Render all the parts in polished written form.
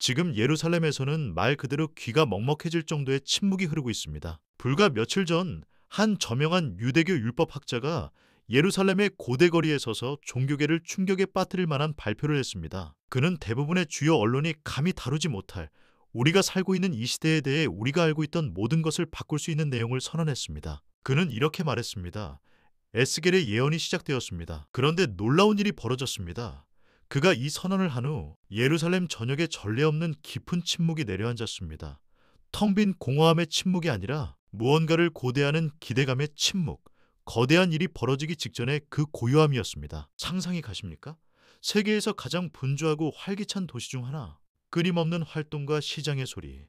지금 예루살렘에서는 말 그대로 귀가 먹먹해질 정도의 침묵이 흐르고 있습니다. 불과 며칠 전 한 저명한 유대교 율법학자가 예루살렘의 고대 거리에 서서 종교계를 충격에 빠뜨릴 만한 발표를 했습니다. 그는 대부분의 주요 언론이 감히 다루지 못할 우리가 살고 있는 이 시대에 대해 우리가 알고 있던 모든 것을 바꿀 수 있는 내용을 선언했습니다. 그는 이렇게 말했습니다. 에스겔의 예언이 시작되었습니다. 그런데 놀라운 일이 벌어졌습니다. 그가 이 선언을 한 후 예루살렘 전역에 전례 없는 깊은 침묵이 내려앉았습니다. 텅 빈 공허함의 침묵이 아니라 무언가를 고대하는 기대감의 침묵, 거대한 일이 벌어지기 직전의 그 고요함이었습니다. 상상이 가십니까? 세계에서 가장 분주하고 활기찬 도시 중 하나, 끊임없는 활동과 시장의 소리,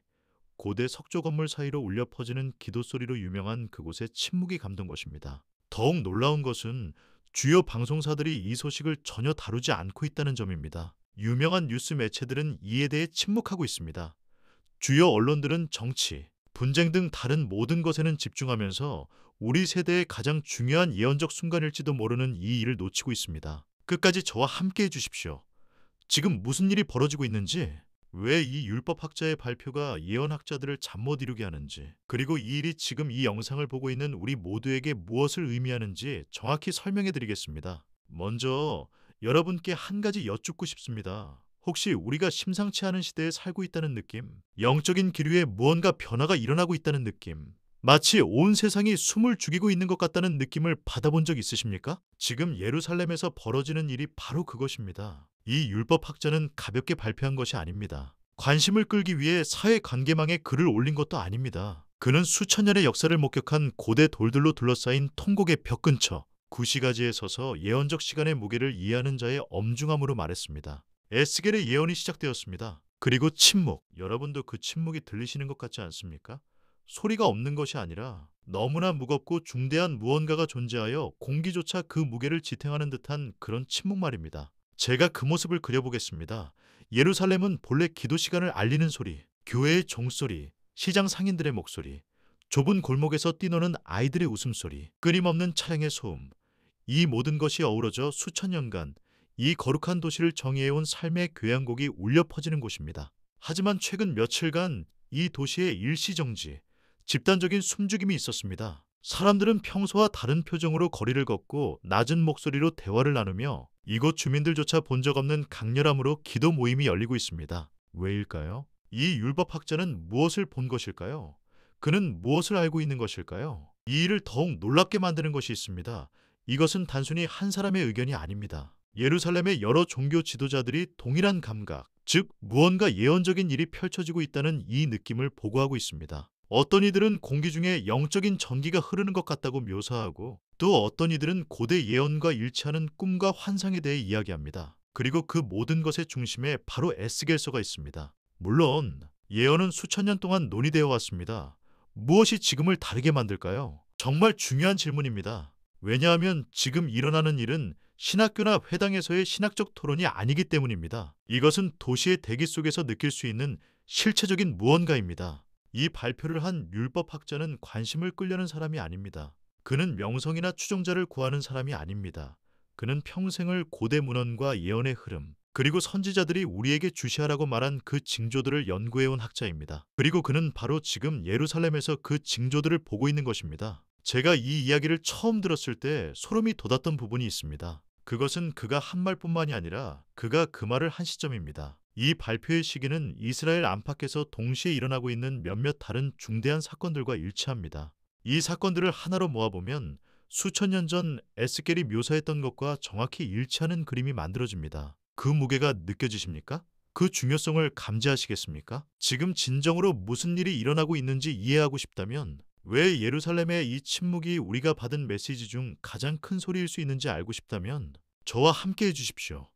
고대 석조 건물 사이로 울려 퍼지는 기도 소리로 유명한 그곳에 침묵이 감돈 것입니다. 더욱 놀라운 것은 주요 방송사들이 이 소식을 전혀 다루지 않고 있다는 점입니다. 유명한 뉴스 매체들은 이에 대해 침묵하고 있습니다. 주요 언론들은 정치, 분쟁 등 다른 모든 것에는 집중하면서 우리 세대의 가장 중요한 예언적 순간일지도 모르는 이 일을 놓치고 있습니다. 끝까지 저와 함께 해주십시오. 지금 무슨 일이 벌어지고 있는지, 왜 이 율법학자의 발표가 예언학자들을 잠 못 이루게 하는지, 그리고 이 일이 지금 이 영상을 보고 있는 우리 모두에게 무엇을 의미하는지 정확히 설명해 드리겠습니다. 먼저 여러분께 한 가지 여쭙고 싶습니다. 혹시 우리가 심상치 않은 시대에 살고 있다는 느낌, 영적인 기류에 무언가 변화가 일어나고 있다는 느낌, 마치 온 세상이 숨을 죽이고 있는 것 같다는 느낌을 받아본 적 있으십니까? 지금 예루살렘에서 벌어지는 일이 바로 그것입니다. 이 율법학자는 가볍게 발표한 것이 아닙니다. 관심을 끌기 위해 사회관계망에 글을 올린 것도 아닙니다. 그는 수천 년의 역사를 목격한 고대 돌들로 둘러싸인 통곡의 벽 근처 구시가지에 서서 예언적 시간의 무게를 이해하는 자의 엄중함으로 말했습니다. 에스겔의 예언이 시작되었습니다. 그리고 침묵. 여러분도 그 침묵이 들리시는 것 같지 않습니까? 소리가 없는 것이 아니라 너무나 무겁고 중대한 무언가가 존재하여 공기조차 그 무게를 지탱하는 듯한 그런 침묵 말입니다. 제가 그 모습을 그려보겠습니다. 예루살렘은 본래 기도 시간을 알리는 소리, 교회의 종소리, 시장 상인들의 목소리, 좁은 골목에서 뛰노는 아이들의 웃음소리, 끊임없는 차량의 소음, 이 모든 것이 어우러져 수천 년간 이 거룩한 도시를 정의해온 삶의 교향곡이 울려 퍼지는 곳입니다. 하지만 최근 며칠간 이 도시에 일시정지, 집단적인 숨죽임이 있었습니다. 사람들은 평소와 다른 표정으로 거리를 걷고 낮은 목소리로 대화를 나누며 이곳 주민들조차 본 적 없는 강렬함으로 기도 모임이 열리고 있습니다. 왜일까요? 이 율법학자는 무엇을 본 것일까요? 그는 무엇을 알고 있는 것일까요? 이 일을 더욱 놀랍게 만드는 것이 있습니다. 이것은 단순히 한 사람의 의견이 아닙니다. 예루살렘의 여러 종교 지도자들이 동일한 감각, 즉 무언가 예언적인 일이 펼쳐지고 있다는 이 느낌을 보고하고 있습니다. 어떤 이들은 공기 중에 영적인 전기가 흐르는 것 같다고 묘사하고, 또 어떤 이들은 고대 예언과 일치하는 꿈과 환상에 대해 이야기합니다. 그리고 그 모든 것의 중심에 바로 에스겔서가 있습니다. 물론 예언은 수천 년 동안 논의되어 왔습니다. 무엇이 지금을 다르게 만들까요? 정말 중요한 질문입니다. 왜냐하면 지금 일어나는 일은 신학교나 회당에서의 신학적 토론이 아니기 때문입니다. 이것은 도시의 대기 속에서 느낄 수 있는 실체적인 무언가입니다. 이 발표를 한 율법학자는 관심을 끌려는 사람이 아닙니다. 그는 명성이나 추종자를 구하는 사람이 아닙니다. 그는 평생을 고대 문헌과 예언의 흐름, 그리고 선지자들이 우리에게 주시하라고 말한 그 징조들을 연구해온 학자입니다. 그리고 그는 바로 지금 예루살렘에서 그 징조들을 보고 있는 것입니다. 제가 이 이야기를 처음 들었을 때 소름이 돋았던 부분이 있습니다. 그것은 그가 한 말뿐만이 아니라 그가 그 말을 한 시점입니다. 이 발표의 시기는 이스라엘 안팎에서 동시에 일어나고 있는 몇몇 다른 중대한 사건들과 일치합니다. 이 사건들을 하나로 모아보면 수천 년 전 에스겔이 묘사했던 것과 정확히 일치하는 그림이 만들어집니다. 그 무게가 느껴지십니까? 그 중요성을 감지하시겠습니까? 지금 진정으로 무슨 일이 일어나고 있는지 이해하고 싶다면, 왜 예루살렘의 이 침묵이 우리가 받은 메시지 중 가장 큰 소리일 수 있는지 알고 싶다면 저와 함께 해주십시오.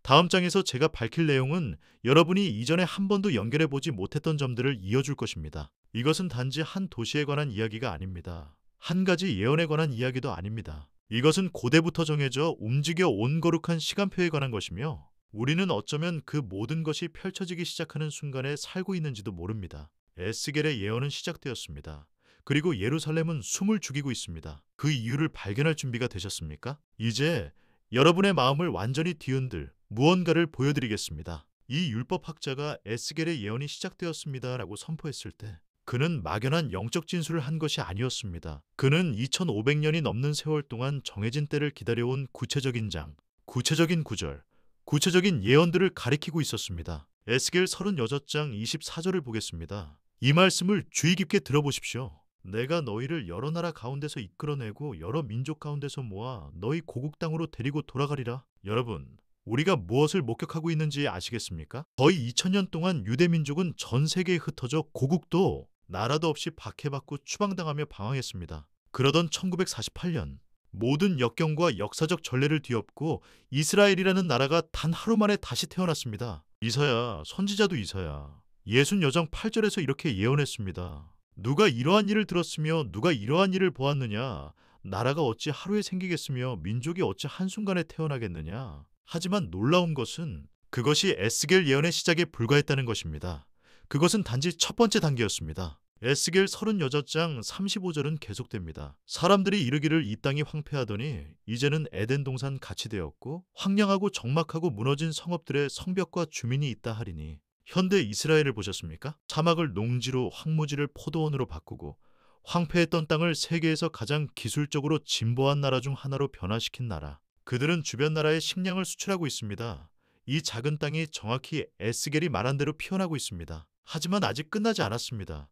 다음 장에서 제가 밝힐 내용은 여러분이 이전에 한 번도 연결해보지 못했던 점들을 이어줄 것입니다. 이것은 단지 한 도시에 관한 이야기가 아닙니다. 한 가지 예언에 관한 이야기도 아닙니다. 이것은 고대부터 정해져 움직여 온 거룩한 시간표에 관한 것이며, 우리는 어쩌면 그 모든 것이 펼쳐지기 시작하는 순간에 살고 있는지도 모릅니다. 에스겔의 예언은 시작되었습니다. 그리고 예루살렘은 숨을 죽이고 있습니다. 그 이유를 발견할 준비가 되셨습니까? 이제 여러분의 마음을 완전히 뒤흔들 무언가를 보여드리겠습니다. 이 율법학자가 에스겔의 예언이 시작되었습니다라고 선포했을 때 그는 막연한 영적 진술을 한 것이 아니었습니다. 그는 2500년이 넘는 세월 동안 정해진 때를 기다려온 구체적인 장, 구체적인 구절, 구체적인 예언들을 가리키고 있었습니다. 에스겔 36장 24절을 보겠습니다. 이 말씀을 주의 깊게 들어보십시오. 내가 너희를 여러 나라 가운데서 이끌어내고 여러 민족 가운데서 모아 너희 고국 땅으로 데리고 돌아가리라. 여러분, 우리가 무엇을 목격하고 있는지 아시겠습니까? 거의 2000년 동안 유대 민족은 전 세계에 흩어져 고국도 나라도 없이 박해받고 추방당하며 방황했습니다. 그러던 1948년 모든 역경과 역사적 전례를 뒤엎고 이스라엘이라는 나라가 단 하루 만에 다시 태어났습니다. 이사야, 선지자도 이사야 60여장 8절에서 이렇게 예언했습니다. 누가 이러한 일을 들었으며 누가 이러한 일을 보았느냐? 나라가 어찌 하루에 생기겠으며 민족이 어찌 한순간에 태어나겠느냐? 하지만 놀라운 것은 그것이 에스겔 예언의 시작에 불과했다는 것입니다. 그것은 단지 첫 번째 단계였습니다. 에스겔 36장 35절은 계속됩니다. 사람들이 이르기를 이 땅이 황폐하더니 이제는 에덴 동산 같이 되었고 황량하고 적막하고 무너진 성읍들의 성벽과 주민이 있다 하리니 현대 이스라엘을 보셨습니까? 사막을 농지로 황무지를 포도원으로 바꾸고 황폐했던 땅을 세계에서 가장 기술적으로 진보한 나라 중 하나로 변화시킨 나라. 그들은 주변 나라에 식량을 수출하고 있습니다. 이 작은 땅이 정확히 에스겔이 말한 대로 피어나고 있습니다. 하지만 아직 끝나지 않았습니다.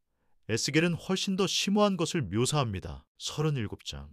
에스겔은 훨씬 더 심오한 것을 묘사합니다. 37장.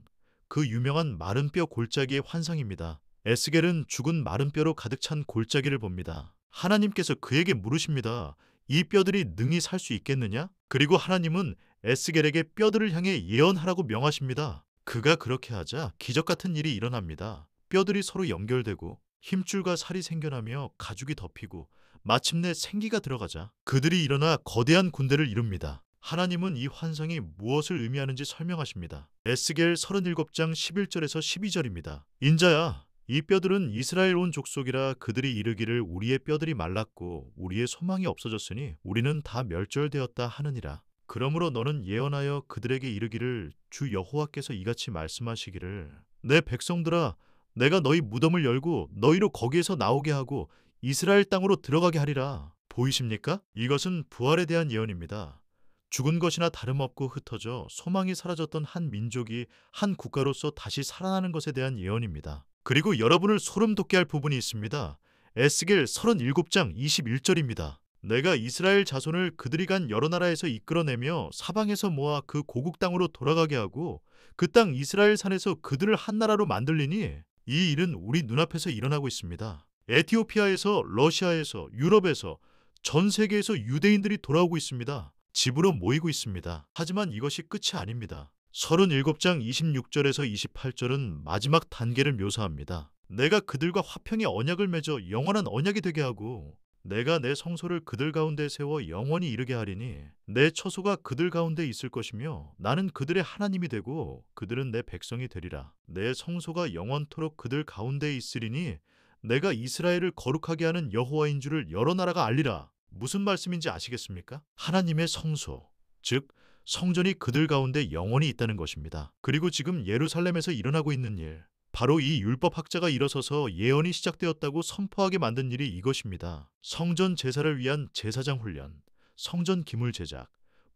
그 유명한 마른 뼈 골짜기의 환상입니다. 에스겔은 죽은 마른 뼈로 가득 찬 골짜기를 봅니다. 하나님께서 그에게 물으십니다. 이 뼈들이 능히 살 수 있겠느냐? 그리고 하나님은 에스겔에게 뼈들을 향해 예언하라고 명하십니다. 그가 그렇게 하자 기적 같은 일이 일어납니다. 뼈들이 서로 연결되고 힘줄과 살이 생겨나며 가죽이 덮이고 마침내 생기가 들어가자 그들이 일어나 거대한 군대를 이룹니다. 하나님은 이 환상이 무엇을 의미하는지 설명하십니다. 에스겔 37장 11절에서 12절입니다. 인자야, 이 뼈들은 이스라엘 온 족속이라 그들이 이르기를 우리의 뼈들이 말랐고 우리의 소망이 없어졌으니 우리는 다 멸절되었다 하느니라. 그러므로 너는 예언하여 그들에게 이르기를 주 여호와께서 이같이 말씀하시기를 내 백성들아 내가 너희 무덤을 열고 너희로 거기에서 나오게 하고 이스라엘 땅으로 들어가게 하리라. 보이십니까? 이것은 부활에 대한 예언입니다. 죽은 것이나 다름없고 흩어져 소망이 사라졌던 한 민족이 한 국가로서 다시 살아나는 것에 대한 예언입니다. 그리고 여러분을 소름 돋게 할 부분이 있습니다. 에스겔 37장 21절입니다. 내가 이스라엘 자손을 그들이 간 여러 나라에서 이끌어내며 사방에서 모아 그 고국 땅으로 돌아가게 하고 그 땅 이스라엘 산에서 그들을 한 나라로 만들리니 이 일은 우리 눈앞에서 일어나고 있습니다. 에티오피아에서 러시아에서 유럽에서 전 세계에서 유대인들이 돌아오고 있습니다. 집으로 모이고 있습니다. 하지만 이것이 끝이 아닙니다. 37장 26절에서 28절은 마지막 단계를 묘사합니다. 내가 그들과 화평의 언약을 맺어 영원한 언약이 되게 하고 내가 내 성소를 그들 가운데 세워 영원히 이르게 하리니 내 처소가 그들 가운데 있을 것이며 나는 그들의 하나님이 되고 그들은 내 백성이 되리라. 내 성소가 영원토록 그들 가운데 있으리니 내가 이스라엘을 거룩하게 하는 여호와인 줄을 여러 나라가 알리라. 무슨 말씀인지 아시겠습니까? 하나님의 성소, 즉 성전이 그들 가운데 영원히 있다는 것입니다. 그리고 지금 예루살렘에서 일어나고 있는 일, 바로 이 율법학자가 일어서서 예언이 시작되었다고 선포하게 만든 일이 이것입니다. 성전 제사를 위한 제사장 훈련, 성전 기물 제작,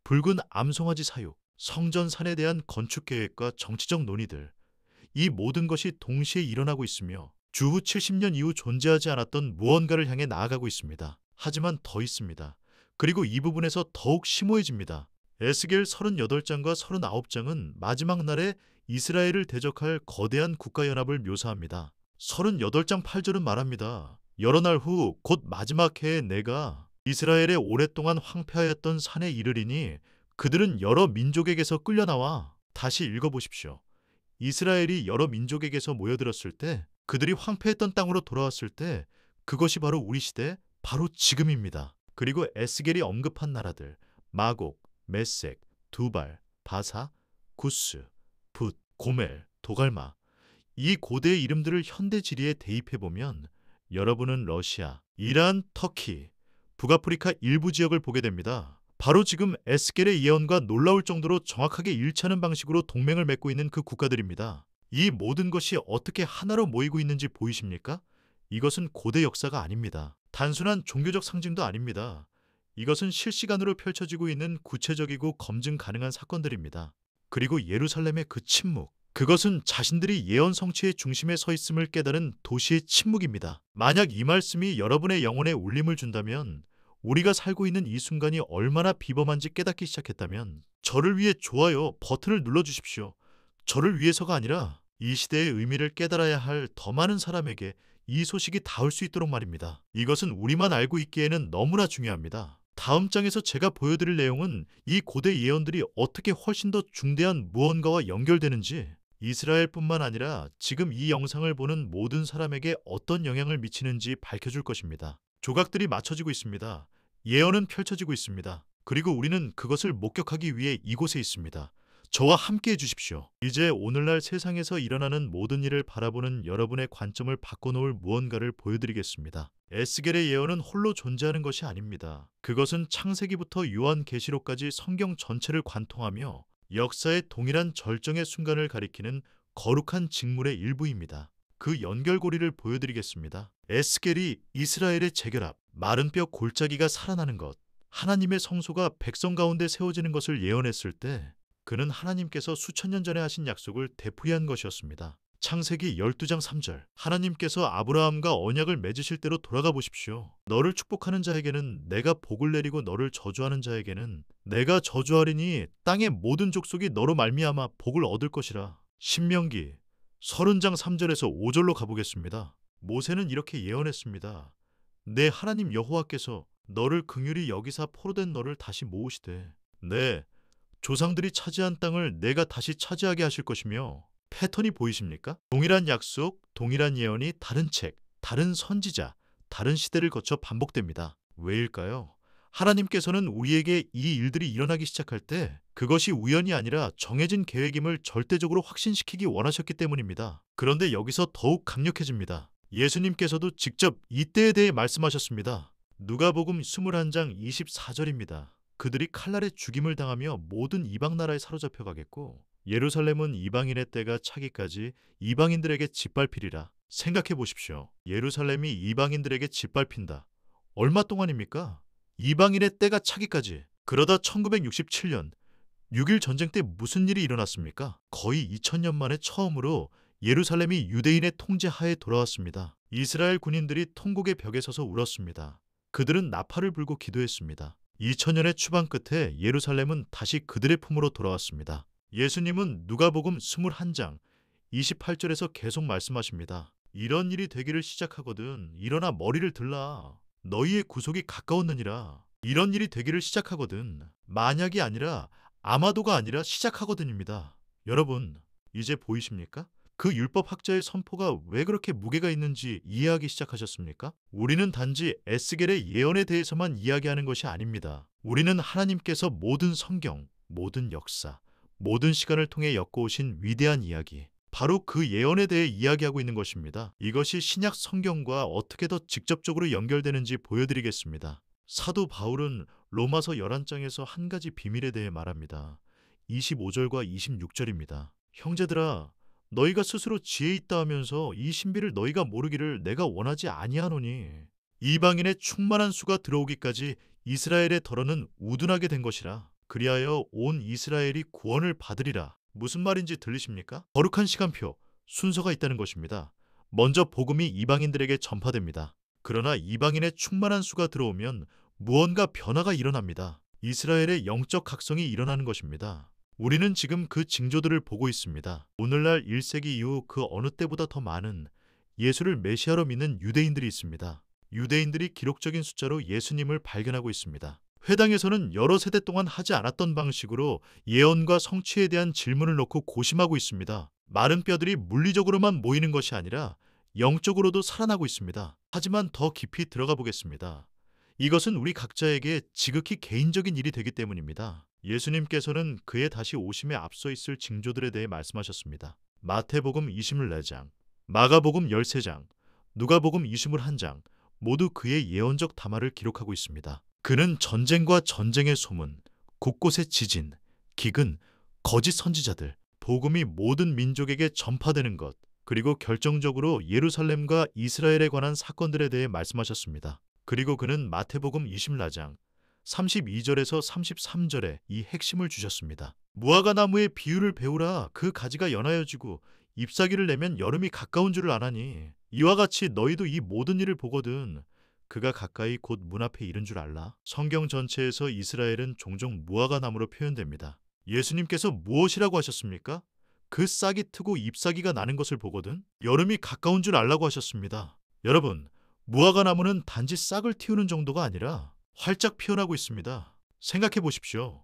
붉은 암송아지 사육, 성전산에 대한 건축 계획과 정치적 논의들, 이 모든 것이 동시에 일어나고 있으며 주후 70년 이후 존재하지 않았던 무언가를 향해 나아가고 있습니다. 하지만 더 있습니다. 그리고 이 부분에서 더욱 심오해집니다. 에스겔 38장과 39장은 마지막 날에 이스라엘을 대적할 거대한 국가연합을 묘사합니다. 38장 8절은 말합니다. 여러 날 후 곧 마지막 해에 내가 이스라엘의 오랫동안 황폐하였던 산에 이르리니 그들은 여러 민족에게서 끌려나와. 다시 읽어보십시오. 이스라엘이 여러 민족에게서 모여들었을 때 그들이 황폐했던 땅으로 돌아왔을 때 그것이 바로 우리 시대 바로 지금입니다. 그리고 에스겔이 언급한 나라들 마곡, 메섹, 두발, 바사, 구스, 붓, 고멜, 도갈마 이 고대의 이름들을 현대 지리에 대입해보면 여러분은 러시아, 이란, 터키, 북아프리카 일부 지역을 보게 됩니다. 바로 지금 에스겔의 예언과 놀라울 정도로 정확하게 일치하는 방식으로 동맹을 맺고 있는 그 국가들입니다. 이 모든 것이 어떻게 하나로 모이고 있는지 보이십니까? 이것은 고대 역사가 아닙니다. 단순한 종교적 상징도 아닙니다. 이것은 실시간으로 펼쳐지고 있는 구체적이고 검증 가능한 사건들입니다. 그리고 예루살렘의 그 침묵, 그것은 자신들이 예언 성취의 중심에 서 있음을 깨달은 도시의 침묵입니다. 만약 이 말씀이 여러분의 영혼에 울림을 준다면, 우리가 살고 있는 이 순간이 얼마나 비범한지 깨닫기 시작했다면, 저를 위해 좋아요 버튼을 눌러주십시오. 저를 위해서가 아니라 이 시대의 의미를 깨달아야 할 더 많은 사람에게 이 소식이 닿을 수 있도록 말입니다. 이것은 우리만 알고 있기에는 너무나 중요합니다. 다음 장에서 제가 보여드릴 내용은 이 고대 예언들이 어떻게 훨씬 더 중대한 무언가와 연결되는지, 이스라엘뿐만 아니라 지금 이 영상을 보는 모든 사람에게 어떤 영향을 미치는지 밝혀줄 것입니다. 조각들이 맞춰지고 있습니다. 예언은 펼쳐지고 있습니다. 그리고 우리는 그것을 목격하기 위해 이곳에 있습니다. 저와 함께 해주십시오. 이제 오늘날 세상에서 일어나는 모든 일을 바라보는 여러분의 관점을 바꿔놓을 무언가를 보여드리겠습니다. 에스겔의 예언은 홀로 존재하는 것이 아닙니다. 그것은 창세기부터 요한계시록까지 성경 전체를 관통하며 역사의 동일한 절정의 순간을 가리키는 거룩한 직물의 일부입니다. 그 연결고리를 보여드리겠습니다. 에스겔이 이스라엘의 재결합, 마른 뼈 골짜기가 살아나는 것, 하나님의 성소가 백성 가운데 세워지는 것을 예언했을 때, 그는 하나님께서 수천 년 전에 하신 약속을 되풀이한 것이었습니다. 창세기 12장 3절, 하나님께서 아브라함과 언약을 맺으실 대로 돌아가 보십시오. 너를 축복하는 자에게는 내가 복을 내리고 너를 저주하는 자에게는 내가 저주하리니 땅의 모든 족속이 너로 말미암아 복을 얻을 것이라. 신명기 30장 3절에서 5절로 가보겠습니다. 모세는 이렇게 예언했습니다. 내 하나님 여호와께서 너를 긍휼히 여기사 포로된 너를 다시 모으시되 내 조상들이 차지한 땅을 내가 다시 차지하게 하실 것이며, 패턴이 보이십니까? 동일한 약속, 동일한 예언이 다른 책, 다른 선지자, 다른 시대를 거쳐 반복됩니다. 왜일까요? 하나님께서는 우리에게 이 일들이 일어나기 시작할 때 그것이 우연이 아니라 정해진 계획임을 절대적으로 확신시키기 원하셨기 때문입니다. 그런데 여기서 더욱 강력해집니다. 예수님께서도 직접 이때에 대해 말씀하셨습니다. 누가복음 21장 24절입니다. 그들이 칼날에 죽임을 당하며 모든 이방 나라에 사로잡혀 가겠고 예루살렘은 이방인의 때가 차기까지 이방인들에게 짓밟히리라. 생각해 보십시오. 예루살렘이 이방인들에게 짓밟힌다. 얼마 동안입니까? 이방인의 때가 차기까지. 그러다 1967년 6.1 전쟁 때 무슨 일이 일어났습니까? 거의 2000년 만에 처음으로 예루살렘이 유대인의 통제 하에 돌아왔습니다. 이스라엘 군인들이 통곡의 벽에 서서 울었습니다. 그들은 나팔을 불고 기도했습니다. 2000년의 추방 끝에 예루살렘은 다시 그들의 품으로 돌아왔습니다. 예수님은 누가복음 21장 28절에서 계속 말씀하십니다. 이런 일이 되기를 시작하거든 일어나 머리를 들라. 너희의 구속이 가까웠느니라. 이런 일이 되기를 시작하거든 만약이 아니라 아마도가 아니라 시작하거든입니다. 여러분, 이제 보이십니까? 그 율법학자의 선포가 왜 그렇게 무게가 있는지 이해하기 시작하셨습니까? 우리는 단지 에스겔의 예언에 대해서만 이야기하는 것이 아닙니다. 우리는 하나님께서 모든 성경, 모든 역사, 모든 시간을 통해 엮어오신 위대한 이야기, 바로 그 예언에 대해 이야기하고 있는 것입니다. 이것이 신약 성경과 어떻게 더 직접적으로 연결되는지 보여드리겠습니다. 사도 바울은 로마서 11장에서 한 가지 비밀에 대해 말합니다. 25절과 26절입니다. 형제들아, 너희가 스스로 지혜 있다 하면서 이 신비를 너희가 모르기를 내가 원하지 아니하노니 이방인의 충만한 수가 들어오기까지 이스라엘의 덜어는 우둔하게 된 것이라. 그리하여 온 이스라엘이 구원을 받으리라. 무슨 말인지 들리십니까? 거룩한 시간표, 순서가 있다는 것입니다. 먼저 복음이 이방인들에게 전파됩니다. 그러나 이방인의 충만한 수가 들어오면 무언가 변화가 일어납니다. 이스라엘의 영적 각성이 일어나는 것입니다. 우리는 지금 그 징조들을 보고 있습니다. 오늘날 1세기 이후 그 어느 때보다 더 많은 예수를 메시아로 믿는 유대인들이 있습니다. 유대인들이 기록적인 숫자로 예수님을 발견하고 있습니다. 회당에서는 여러 세대 동안 하지 않았던 방식으로 예언과 성취에 대한 질문을 놓고 고심하고 있습니다. 마른 뼈들이 물리적으로만 모이는 것이 아니라 영적으로도 살아나고 있습니다. 하지만 더 깊이 들어가 보겠습니다. 이것은 우리 각자에게 지극히 개인적인 일이 되기 때문입니다. 예수님께서는 그의 다시 오심에 앞서 있을 징조들에 대해 말씀하셨습니다. 마태복음 24장, 마가복음 13장, 누가복음 21장 모두 그의 예언적 담화를 기록하고 있습니다. 그는 전쟁과 전쟁의 소문, 곳곳의 지진, 기근, 거짓 선지자들, 복음이 모든 민족에게 전파되는 것, 그리고 결정적으로 예루살렘과 이스라엘에 관한 사건들에 대해 말씀하셨습니다. 그리고 그는 마태복음 20장 32절에서 33절에 이 핵심을 주셨습니다. 무화과 나무의 비유를 배우라. 그 가지가 연하여지고 잎사귀를 내면 여름이 가까운 줄을 아나니 이와 같이 너희도 이 모든 일을 보거든 그가 가까이 곧 문 앞에 이른 줄 알라. 성경 전체에서 이스라엘은 종종 무화과 나무로 표현됩니다. 예수님께서 무엇이라고 하셨습니까? 그 싹이 트고 잎사귀가 나는 것을 보거든 여름이 가까운 줄 알라고 하셨습니다. 여러분, 무화과 나무는 단지 싹을 틔우는 정도가 아니라 활짝 피어나고 있습니다. 생각해 보십시오.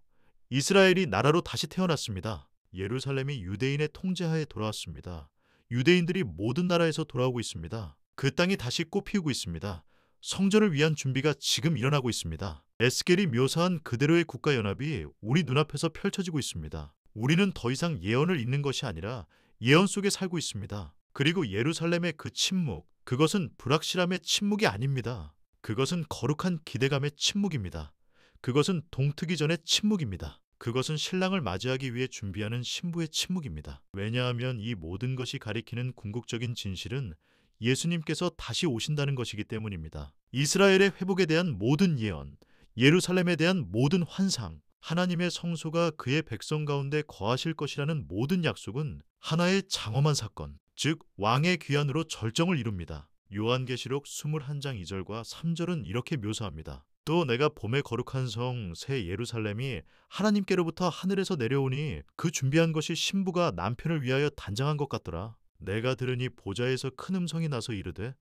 이스라엘이 나라로 다시 태어났습니다. 예루살렘이 유대인의 통제하에 돌아왔습니다. 유대인들이 모든 나라에서 돌아오고 있습니다. 그 땅이 다시 꽃피우고 있습니다. 성전을 위한 준비가 지금 일어나고 있습니다. 에스겔이 묘사한 그대로의 국가연합이 우리 눈앞에서 펼쳐지고 있습니다. 우리는 더 이상 예언을 읽는 것이 아니라 예언 속에 살고 있습니다. 그리고 예루살렘의 그 침묵, 그것은 불확실함의 침묵이 아닙니다. 그것은 거룩한 기대감의 침묵입니다. 그것은 동트기 전의 침묵입니다. 그것은 신랑을 맞이하기 위해 준비하는 신부의 침묵입니다. 왜냐하면 이 모든 것이 가리키는 궁극적인 진실은 예수님께서 다시 오신다는 것이기 때문입니다. 이스라엘의 회복에 대한 모든 예언, 예루살렘에 대한 모든 환상, 하나님의 성소가 그의 백성 가운데 거하실 것이라는 모든 약속은 하나의 장엄한 사건, 즉 왕의 귀환으로 절정을 이룹니다. 요한계시록 21장 2절과 3절은 이렇게 묘사합니다. 또 내가 봄의 거룩한 성 새 예루살렘이 하나님께로부터 하늘에서 내려오니 그 준비한 것이 신부가 남편을 위하여 단장한 것 같더라. 내가 들으니 보좌에서 큰 음성이 나서 이르되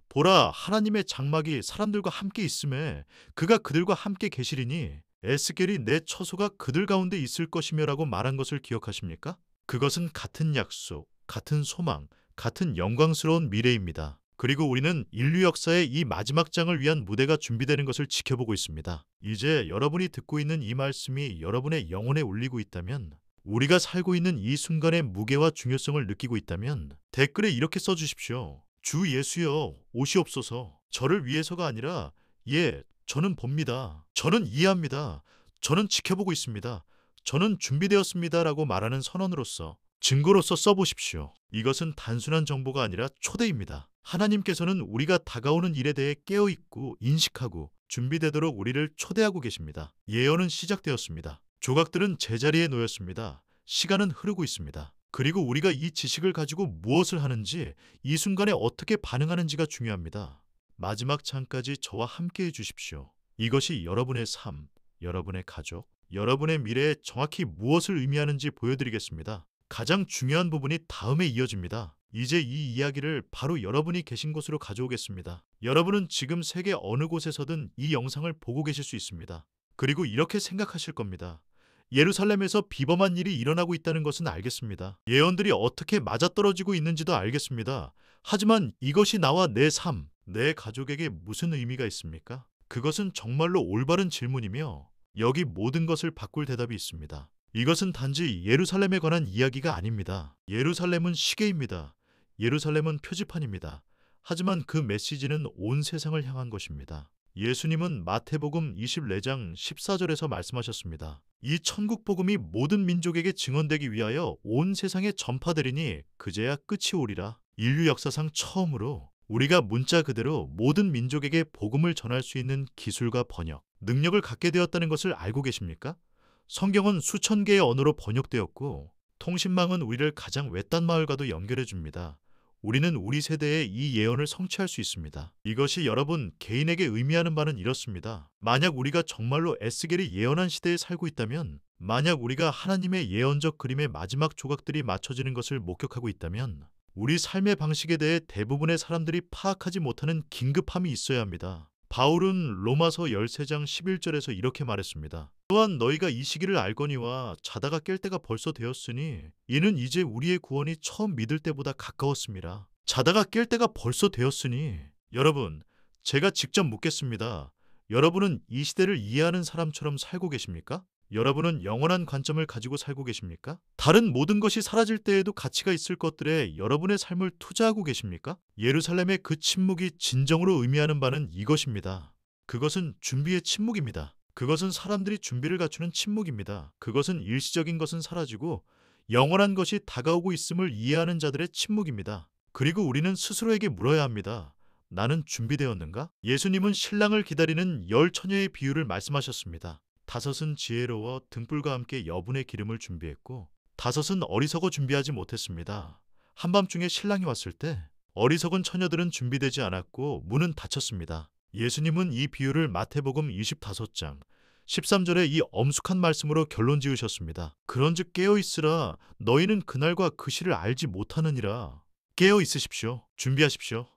보라 하나님의 장막이 사람들과 함께 있음에 그가 그들과 함께 계시리니 에스겔이 내 처소가 그들 가운데 있을 것이며라고 말한 것을 기억하십니까? 그것은 같은 약속, 같은 소망, 같은 영광스러운 미래입니다. 그리고 우리는 인류 역사의 이 마지막 장을 위한 무대가 준비되는 것을 지켜보고 있습니다. 이제 여러분이 듣고 있는 이 말씀이 여러분의 영혼에 울리고 있다면, 우리가 살고 있는 이 순간의 무게와 중요성을 느끼고 있다면 댓글에 이렇게 써주십시오. 주 예수여 오시옵소서. 저를 위해서가 아니라 예, 저는 봅니다. 저는 이해합니다. 저는 지켜보고 있습니다. 저는 준비되었습니다. 라고 말하는 선언으로서 증거로서 써보십시오. 이것은 단순한 정보가 아니라 초대입니다. 하나님께서는 우리가 다가오는 일에 대해 깨어있고 인식하고 준비되도록 우리를 초대하고 계십니다. 예언은 시작되었습니다. 조각들은 제자리에 놓였습니다. 시간은 흐르고 있습니다. 그리고 우리가 이 지식을 가지고 무엇을 하는지, 이 순간에 어떻게 반응하는지가 중요합니다. 마지막 장까지 저와 함께해 주십시오. 이것이 여러분의 삶, 여러분의 가족, 여러분의 미래에 정확히 무엇을 의미하는지 보여드리겠습니다. 가장 중요한 부분이 다음에 이어집니다. 이제 이 이야기를 바로 여러분이 계신 곳으로 가져오겠습니다. 여러분은 지금 세계 어느 곳에서든 이 영상을 보고 계실 수 있습니다. 그리고 이렇게 생각하실 겁니다. 예루살렘에서 비범한 일이 일어나고 있다는 것은 알겠습니다. 예언들이 어떻게 맞아떨어지고 있는지도 알겠습니다. 하지만 이것이 나와 내 삶, 내 가족에게 무슨 의미가 있습니까? 그것은 정말로 올바른 질문이며 여기 모든 것을 바꿀 대답이 있습니다. 이것은 단지 예루살렘에 관한 이야기가 아닙니다. 예루살렘은 시계입니다. 예루살렘은 표지판입니다. 하지만 그 메시지는 온 세상을 향한 것입니다. 예수님은 마태복음 24장 14절에서 말씀하셨습니다. 이 천국 복음이 모든 민족에게 증언되기 위하여 온 세상에 전파되리니 그제야 끝이 오리라. 인류 역사상 처음으로 우리가 문자 그대로 모든 민족에게 복음을 전할 수 있는 기술과 번역, 능력을 갖게 되었다는 것을 알고 계십니까? 성경은 수천 개의 언어로 번역되었고 통신망은 우리를 가장 외딴 마을과도 연결해 줍니다. 우리는 우리 세대에 이 예언을 성취할 수 있습니다. 이것이 여러분 개인에게 의미하는 바는 이렇습니다. 만약 우리가 정말로 에스겔이 예언한 시대에 살고 있다면, 만약 우리가 하나님의 예언적 그림의 마지막 조각들이 맞춰지는 것을 목격하고 있다면 우리 삶의 방식에 대해 대부분의 사람들이 파악하지 못하는 긴급함이 있어야 합니다. 바울은 로마서 13장 11절에서 이렇게 말했습니다. 또한 너희가 이 시기를 알거니와 자다가 깰 때가 벌써 되었으니 이는 이제 우리의 구원이 처음 믿을 때보다 가까웠습니다. 자다가 깰 때가 벌써 되었으니, 여러분, 제가 직접 묻겠습니다. 여러분은 이 시대를 이해하는 사람처럼 살고 계십니까? 여러분은 영원한 관점을 가지고 살고 계십니까? 다른 모든 것이 사라질 때에도 가치가 있을 것들에 여러분의 삶을 투자하고 계십니까? 예루살렘의 그 침묵이 진정으로 의미하는 바는 이것입니다. 그것은 준비의 침묵입니다. 그것은 사람들이 준비를 갖추는 침묵입니다. 그것은 일시적인 것은 사라지고 영원한 것이 다가오고 있음을 이해하는 자들의 침묵입니다. 그리고 우리는 스스로에게 물어야 합니다. 나는 준비되었는가? 예수님은 신랑을 기다리는 열 처녀의 비유를 말씀하셨습니다. 다섯은 지혜로워 등불과 함께 여분의 기름을 준비했고 다섯은 어리석어 준비하지 못했습니다. 한밤중에 신랑이 왔을 때 어리석은 처녀들은 준비되지 않았고 문은 닫혔습니다. 예수님은 이 비유를 마태복음 25장 13절에 이 엄숙한 말씀으로 결론 지으셨습니다. 그런즉 깨어 있으라 너희는 그날과 그 시를 알지 못하느니라. 깨어 있으십시오. 준비하십시오.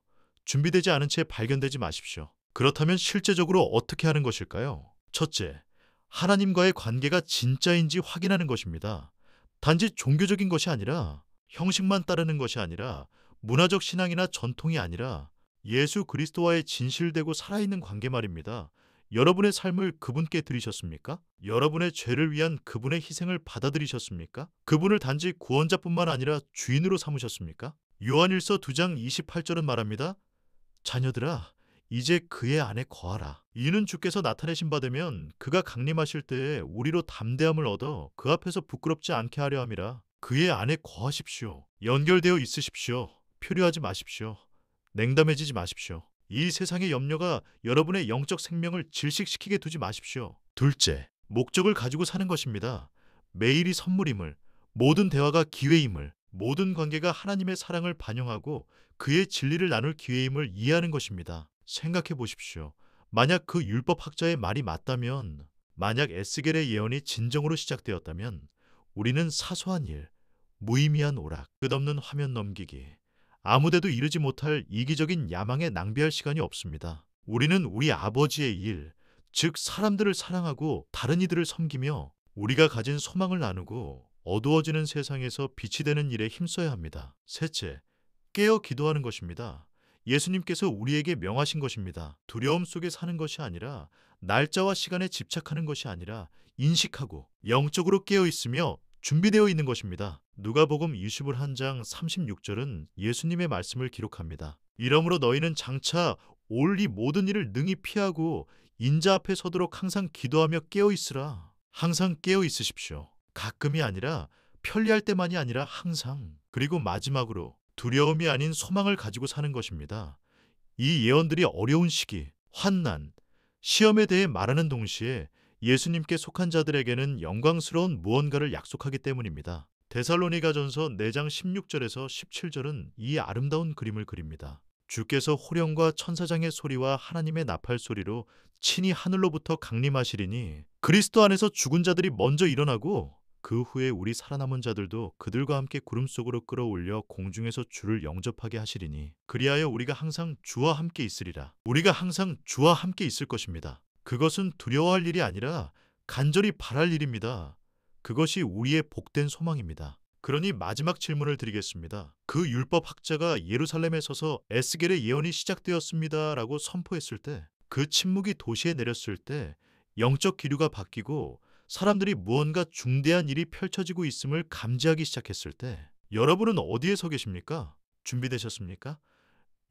준비되지 않은 채 발견되지 마십시오. 그렇다면 실제적으로 어떻게 하는 것일까요? 첫째, 하나님과의 관계가 진짜인지 확인하는 것입니다. 단지 종교적인 것이 아니라 형식만 따르는 것이 아니라 문화적 신앙이나 전통이 아니라 예수 그리스도와의 진실되고 살아있는 관계 말입니다. 여러분의 삶을 그분께 드리셨습니까? 여러분의 죄를 위한 그분의 희생을 받아들이셨습니까? 그분을 단지 구원자뿐만 아니라 주인으로 삼으셨습니까? 요한일서 2장 28절은 말합니다. 자녀들아, 이제 그의 안에 거하라. 이는 주께서 나타내신 바 되면 그가 강림하실 때에 우리로 담대함을 얻어 그 앞에서 부끄럽지 않게 하려 함이라. 그의 안에 거하십시오. 연결되어 있으십시오. 표류하지 마십시오. 냉담해지지 마십시오. 이 세상의 염려가 여러분의 영적 생명을 질식시키게 두지 마십시오. 둘째, 목적을 가지고 사는 것입니다. 매일이 선물임을, 모든 대화가 기회임을, 모든 관계가 하나님의 사랑을 반영하고 그의 진리를 나눌 기회임을 이해하는 것입니다. 생각해 보십시오. 만약 그 율법학자의 말이 맞다면, 만약 에스겔의 예언이 진정으로 시작되었다면 우리는 사소한 일, 무의미한 오락, 끝없는 화면 넘기기, 아무데도 이르지 못할 이기적인 야망에 낭비할 시간이 없습니다. 우리는 우리 아버지의 일, 즉 사람들을 사랑하고 다른 이들을 섬기며 우리가 가진 소망을 나누고 어두워지는 세상에서 빛이 되는 일에 힘써야 합니다. 셋째, 깨어 기도하는 것입니다. 예수님께서 우리에게 명하신 것입니다. 두려움 속에 사는 것이 아니라 날짜와 시간에 집착하는 것이 아니라 인식하고 영적으로 깨어 있으며 준비되어 있는 것입니다. 누가복음 21장 36절은 예수님의 말씀을 기록합니다. 이러므로 너희는 장차 올 이 모든 일을 능히 피하고 인자 앞에 서도록 항상 기도하며 깨어 있으라. 항상 깨어 있으십시오. 가끔이 아니라 편리할 때만이 아니라 항상. 그리고 마지막으로 두려움이 아닌 소망을 가지고 사는 것입니다. 이 예언들이 어려운 시기, 환난, 시험에 대해 말하는 동시에 예수님께 속한 자들에게는 영광스러운 무언가를 약속하기 때문입니다. 데살로니가전서 4장 16절에서 17절은 이 아름다운 그림을 그립니다. 주께서 호령과 천사장의 소리와 하나님의 나팔 소리로 친히 하늘로부터 강림하시리니 그리스도 안에서 죽은 자들이 먼저 일어나고 그 후에 우리 살아남은 자들도 그들과 함께 구름 속으로 끌어올려 공중에서 주를 영접하게 하시리니 그리하여 우리가 항상 주와 함께 있으리라. 우리가 항상 주와 함께 있을 것입니다. 그것은 두려워할 일이 아니라 간절히 바랄 일입니다. 그것이 우리의 복된 소망입니다. 그러니 마지막 질문을 드리겠습니다. 그 율법학자가 예루살렘에 서서 에스겔의 예언이 시작되었습니다 라고 선포했을 때, 그 침묵이 도시에 내렸을 때 영적 기류가 바뀌고 사람들이 무언가 중대한 일이 펼쳐지고 있음을 감지하기 시작했을 때 여러분은 어디에 서 계십니까? 준비되셨습니까?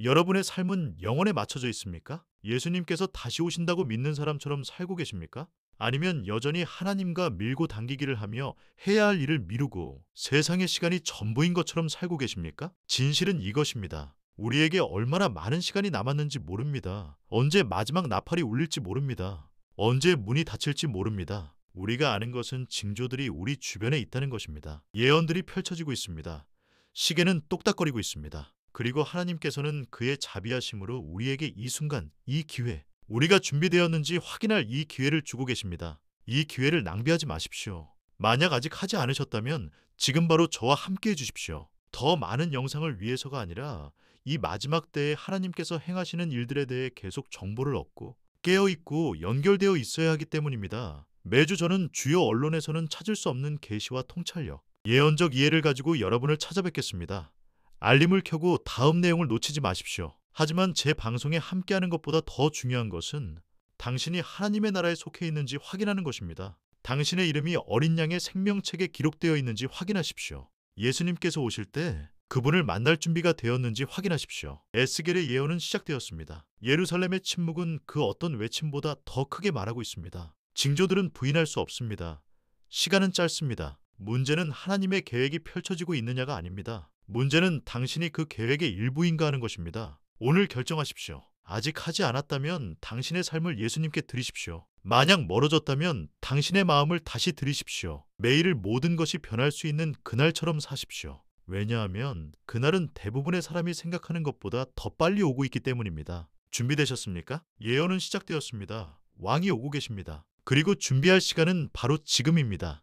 여러분의 삶은 영혼에 맞춰져 있습니까? 예수님께서 다시 오신다고 믿는 사람처럼 살고 계십니까? 아니면 여전히 하나님과 밀고 당기기를 하며 해야 할 일을 미루고 세상의 시간이 전부인 것처럼 살고 계십니까? 진실은 이것입니다. 우리에게 얼마나 많은 시간이 남았는지 모릅니다. 언제 마지막 나팔이 울릴지 모릅니다. 언제 문이 닫힐지 모릅니다. 우리가 아는 것은 징조들이 우리 주변에 있다는 것입니다. 예언들이 펼쳐지고 있습니다. 시계는 똑딱거리고 있습니다. 그리고 하나님께서는 그의 자비하심으로 우리에게 이 순간, 이 기회, 우리가 준비되었는지 확인할 이 기회를 주고 계십니다. 이 기회를 낭비하지 마십시오. 만약 아직 하지 않으셨다면 지금 바로 저와 함께 해주십시오. 더 많은 영상을 위해서가 아니라 이 마지막 때에 하나님께서 행하시는 일들에 대해 계속 정보를 얻고 깨어있고 연결되어 있어야 하기 때문입니다. 매주 저는 주요 언론에서는 찾을 수 없는 계시와 통찰력, 예언적 이해를 가지고 여러분을 찾아뵙겠습니다. 알림을 켜고 다음 내용을 놓치지 마십시오. 하지만 제 방송에 함께하는 것보다 더 중요한 것은 당신이 하나님의 나라에 속해 있는지 확인하는 것입니다. 당신의 이름이 어린 양의 생명책에 기록되어 있는지 확인하십시오. 예수님께서 오실 때 그분을 만날 준비가 되었는지 확인하십시오. 에스겔의 예언은 시작되었습니다. 예루살렘의 침묵은 그 어떤 외침보다 더 크게 말하고 있습니다. 징조들은 부인할 수 없습니다. 시간은 짧습니다. 문제는 하나님의 계획이 펼쳐지고 있느냐가 아닙니다. 문제는 당신이 그 계획의 일부인가 하는 것입니다. 오늘 결정하십시오. 아직 하지 않았다면 당신의 삶을 예수님께 드리십시오. 만약 멀어졌다면 당신의 마음을 다시 드리십시오. 매일 모든 것이 변할 수 있는 그날처럼 사십시오. 왜냐하면 그날은 대부분의 사람이 생각하는 것보다 더 빨리 오고 있기 때문입니다. 준비되셨습니까? 예언은 시작되었습니다. 왕이 오고 계십니다. 그리고 준비할 시간은 바로 지금입니다.